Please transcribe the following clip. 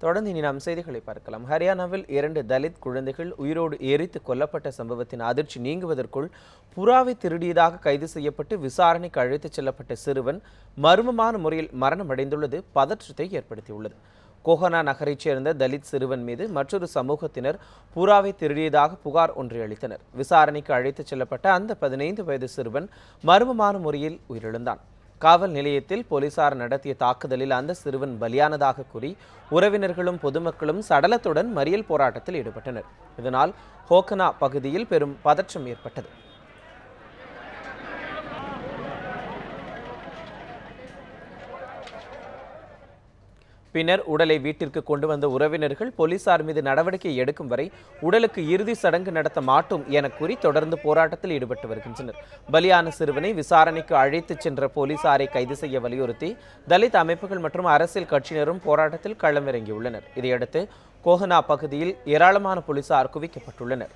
தொடர்ந்து இனி நாம் செய்திகளை பார்க்கலாம். ஹரியானாவில் 2 தலித் குழந்தைகள் உயிரோடு எரித்து கொல்லப்பட்ட சம்பவத்தின் அதிர்ச்சி நீங்குவதற்குள் புறாவை திருடியதாக கைது செய்யப்பட்டு விசாரணைக்கு அழைத்துச் செல்லப்பட்ட சிறுவன் மர்மமான முறையில் மரணமடைந்துள்ளது பதற்றத்தை ஏற்படுத்தியுள்ளது. கோஹனா நகரைச் சேர்ந்த தலித் சிறுவன் மீது மற்றொரு சமூகத்தினர் புறாவை திருடியதாக புகார் ஒன்றை அளித்தனர். விசாரணைக்கு அழைத்துச் செல்லப்பட்ட அந்த 15 வயது சிறுவன் மர்மமான முறையில் உயிரிழந்தான். காவல் நிலையத்தில் போலீசார் நடத்திய தாக்குதலில் அந்த சிறுவன் பலியானதாக கூறி உறவினர்களும் பொதுமக்களும் சடலத்துடன் மறியல் போராட்டத்தில் ஈடுபட்டனர். இதனால் ஹோகனா பகுதியில் பெரும் பதற்றம் ஏற்பட்டது. பின்னர் உடலை வீட்டிற்கு கொண்டு வந்த உறவினர்கள் போலீசார் மீது நடவடிக்கை எடுக்கும் வரை உடலுக்கு இறுதி சடங்கு நடத்த மாட்டோம் என கூறி தொடர்ந்து போராட்டத்தில் ஈடுபட்டு வருகின்றனர். பலியான சிறுவனை விசாரணைக்கு அழைத்துச் சென்ற போலீசாரை கைது செய்ய வலியுறுத்தி தலித் அமைப்புகள் மற்றும் அரசியல் கட்சியினரும் போராட்டத்தில் களமிறங்கியுள்ளனர். இதையடுத்து கோஹனா பகுதியில் ஏராளமான போலீசார் குவிக்கப்பட்டுள்ளனர்.